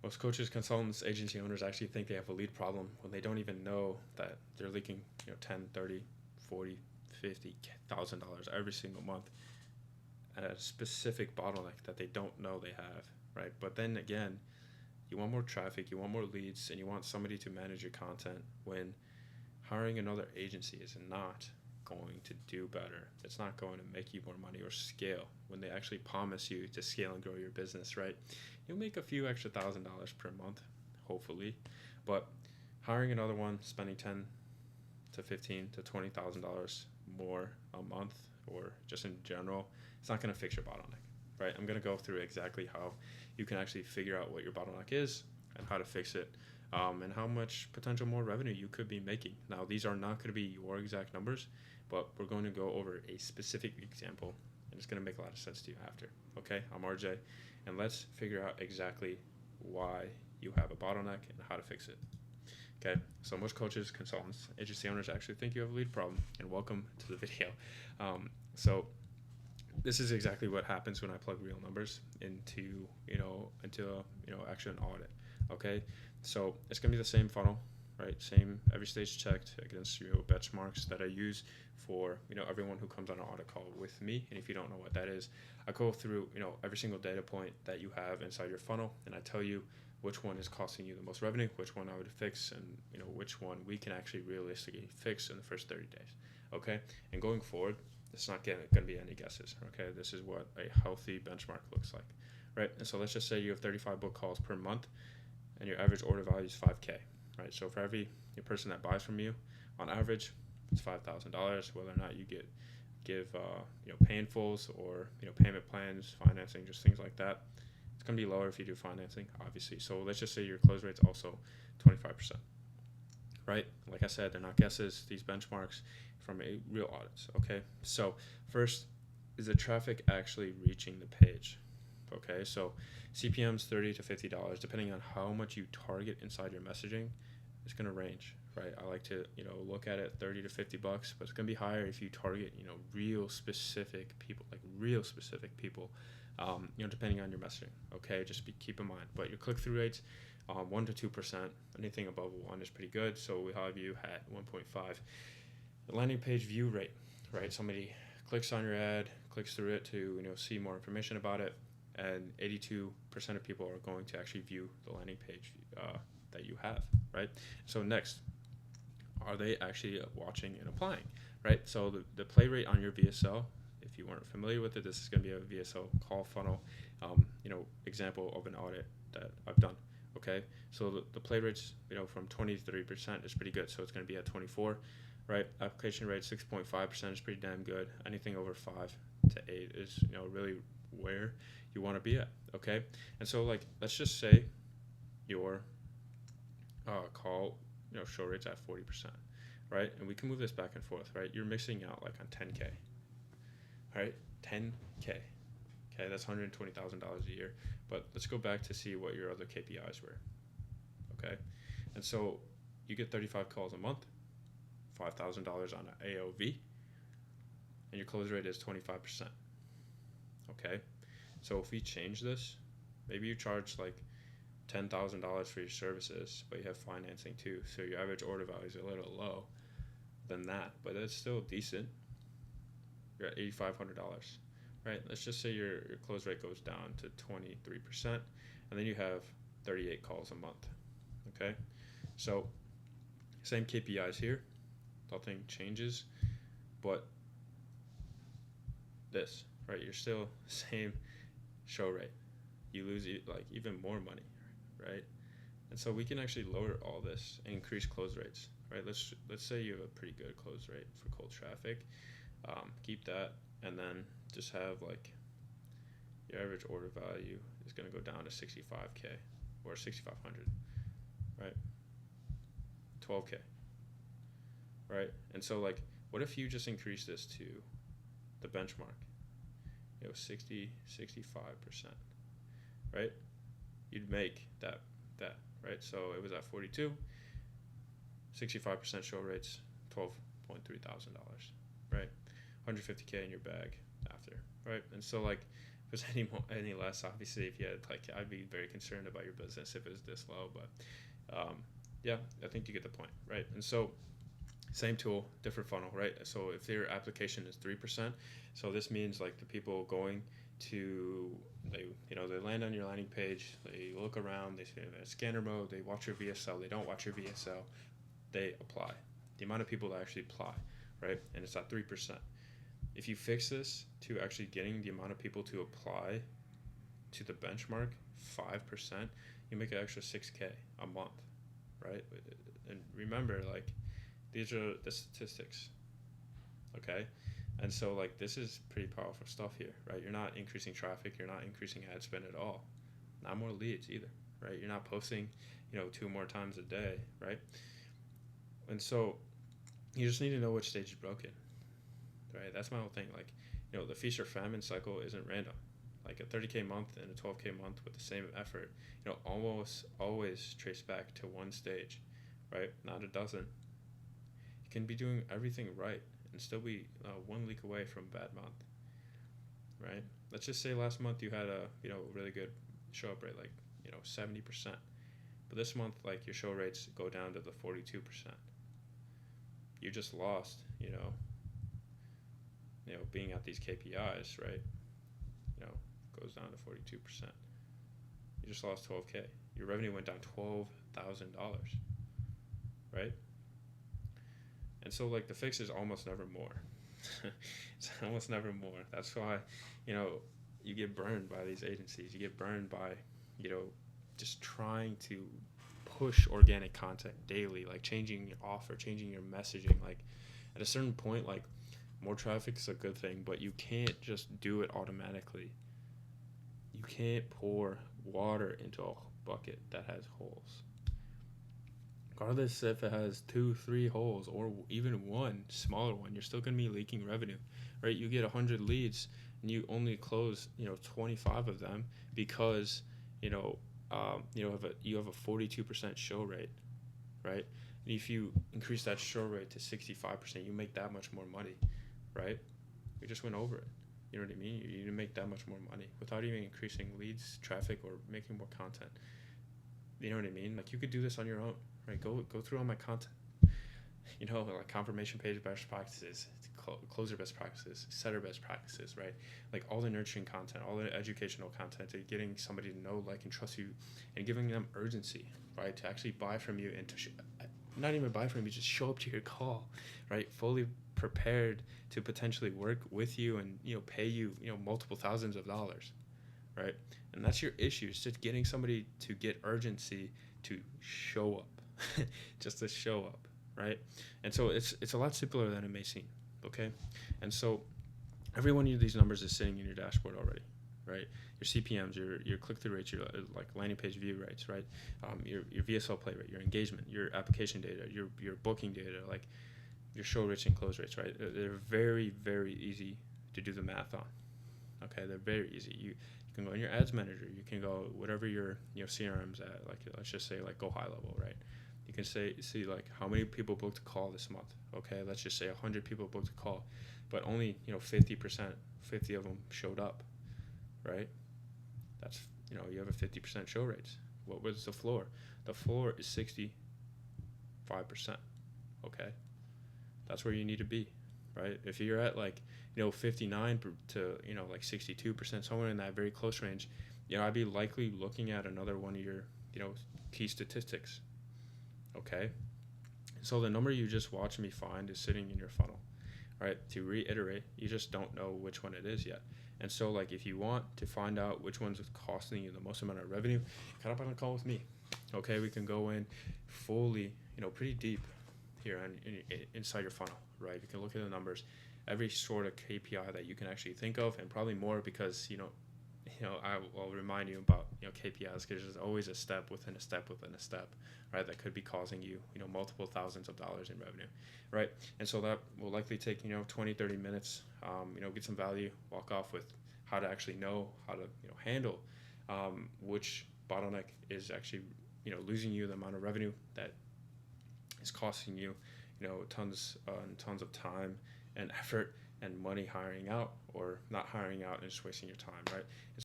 Most coaches, consultants, agency owners actually think they have a lead problem when they don't even know that they're leaking, 10, 30, 40, 50,000 dollars every single month at a specific bottleneck that they don't know they have, right? But then again, you want more traffic, you want more leads, and you want somebody to manage your content when hiring another agency is not going to do better. It's not going to make you more money or scale when they actually promise you to scale and grow your business, right? You'll make a few extra $1,000 per month, hopefully, but hiring another one, spending 10 to 15 to $20,000 more a month or just in general, it's not going to fix your bottleneck, right? I'm going to go through exactly how you can actually figure out what your bottleneck is and how to fix it, and how much potential more revenue you could be making. Now, these are not going to be your exact numbers, but we're going to go over a specific example, and it's going to make a lot of sense to you after. Okay, I'm RJ, and let's figure out exactly why you have a bottleneck and how to fix it. Okay, so most coaches, consultants, agency owners actually think you have a lead problem, and welcome to the video. So this is exactly what happens when I plug real numbers into actually an audit. Okay, so it's gonna be the same funnel, right? Same every stage checked against benchmarks that I use for everyone who comes on an audit call with me. And if you don't know what that is, I go through every single data point that you have inside your funnel, and I tell you which one is costing you the most revenue, which one I would fix, and which one we can actually realistically fix in the first 30 days. Okay, and going forward, it's not going to be any guesses. Okay, this is what a healthy benchmark looks like, right? And so let's just say you have 35 book calls per month, and your average order value is 5K, right? So for every person that buys from you, on average, it's $5,000. Whether or not you give pay in fulls or payment plans, financing, just things like that, it's going to be lower if you do financing, obviously. So let's just say your close rate's also 25%, right? Like I said, they're not guesses, these benchmarks from a real audits, okay? So first, is the traffic actually reaching the page? Okay, so CPM's $30 to $50, depending on how much you target inside your messaging. It's going to range, right? I like to look at it 30 to 50 bucks, but it's going to be higher if you target real specific people, depending on your messaging. Okay, just keep in mind. But your click-through rates, 1 to 2%, anything above 1 is pretty good. So we have you at 1.5. The landing page view rate, right? Somebody clicks on your ad, clicks through it to see more information about it, and 82% of people are going to actually view the landing page that you have, right? So next, are they actually watching and applying, right? So the play rate on your VSL, if you weren't familiar with it, this is going to be a VSL call funnel, example of an audit that I've done. Okay, so the play rates, from 20 to 30% is pretty good. So it's going to be at 24, right? Application rate 6.5% is pretty damn good. Anything over 5 to 8 is really where you want to be at. Okay, and so let's just say your call show rates at 40%, right? And we can move this back and forth, right? You're mixing out on 10K, right? 10K. Okay, that's $120,000 a year. But let's go back to see what your other KPIs were. Okay, and so you get 35 calls a month, $5,000 on an AOV, and your close rate is 25%. Okay, so if we change this, maybe you charge $10,000 for your services, but you have financing too, so your average order value is a little low than that, but it's still decent. You're at $8,500, right? Let's just say your close rate goes down to 23%, and then you have 38 calls a month. Okay, so same KPIs here, nothing changes, but this, right? You're still same show rate. You lose even more money, right? And so we can actually lower all this and increase close rates, right? Let's say you have a pretty good close rate for cold traffic. Keep that, and then just have your average order value is going to go down to 65K or 6,500, right? 12K, right? And so what if you just increase this to the benchmark, 60, 65%, right? You'd make that, right? So it was at 42, 65% show rates, $12,300, right? $150K in your bag after, right? And so If it was any less, obviously, if you had like, I'd be very concerned about your business if it was this low. But yeah, I think you get the point, right? And so same tool, different funnel, right? So if their application is 3%, so this means like the people going to, they land on your landing page, they look around, they see scanner mode, they watch your VSL, they don't watch your VSL, they apply. The amount of people that actually apply, right? And it's at 3%. If you fix this to actually getting the amount of people to apply to the benchmark 5%, you make an extra 6K a month, right? And remember, like, these are the statistics, okay? And so, like, this is pretty powerful stuff here, right? You're not increasing traffic, you're not increasing ad spend at all, not more leads either, right? You're not posting 2 more times a day, right? And so you just need to know which stage is broken, right? That's my whole thing. Like, the feast or famine cycle isn't random. Like a 30K month and a 12K month with the same effort, almost always trace back to one stage, right? Not a dozen. You can be doing everything right and still be 1 leak away from a bad month, right? Let's just say last month you had a really good show up rate, like 70%, but this month, like, your show rates go down to the 42%. You just lost, being at these KPIs, right? Goes down to 42%. You just lost 12K. Your revenue went down $12,000, right? And so, like, the fix is almost never more. It's almost never more. That's why, you get burned by these agencies. You get burned by, just trying to push organic content daily, like changing your offer, changing your messaging. Like, at a certain point, like, more traffic is a good thing, but you can't just do it automatically. You can't pour water into a bucket that has holes. Regardless if it has 2, 3 holes or even one smaller one, you're still going to be leaking revenue, right? You get 100 leads and you only close, 25 of them because, you have a 42% show rate, right? And if you increase that show rate to 65%, you make that much more money, right? We just went over it. You know what I mean? You make that much more money without even increasing leads, traffic, or making more content. You know what I mean? Like, you could do this on your own, right? Go through all my content. Like confirmation page best practices, closer best practices, setter best practices, right? Like all the nurturing content, all the educational content, to getting somebody to know, like, and trust you, and giving them urgency, right? To actually buy from you and to not even buy from you, just show up to your call, right? Fully prepared to potentially work with you and pay you multiple thousands of dollars, right? And that's your issue. It's just getting somebody to get urgency to show up, just to show up, right? And so it's a lot simpler than it may seem, okay? And so every one of these numbers is sitting in your dashboard already, right? Your CPMs, your click-through rates, your like landing page view rates, right? Your VSL play rate, your engagement, your application data, your booking data, like your show rates and close rates, right? They're very, very easy to do the math on. Okay, they're very easy. You can go in your ads manager. You can go whatever your CRM's at. Like, let's just say, like, go high level, right? You can see like how many people booked a call this month. Okay, let's just say 100 people booked a call, but only 50 of them showed up, right? That's you have a 50% show rates. What was the floor? The floor is 65%. Okay, that's where you need to be, right? If you're at like 59 to like 62%, somewhere in that very close range, I'd be likely looking at another one of your key statistics. Okay, so the number you just watched me find is sitting in your funnel, right? To reiterate, you just don't know which one it is yet. And so, like, if you want to find out which one's costing you the most amount of revenue, cut up on a call with me. Okay, we can go in fully, pretty deep here inside your funnel, right? You can look at the numbers, every sort of KPI that you can actually think of, and probably more, because I will remind you about KPIs, because there's always a step within a step within a step, right? That could be causing you multiple thousands of dollars in revenue, right? And so that will likely take 20-30 minutes. Get some value, walk off with how to actually know how to handle which bottleneck is actually losing you the amount of revenue that is costing you tons and tons of time and effort and money hiring out or not hiring out and just wasting your time, right?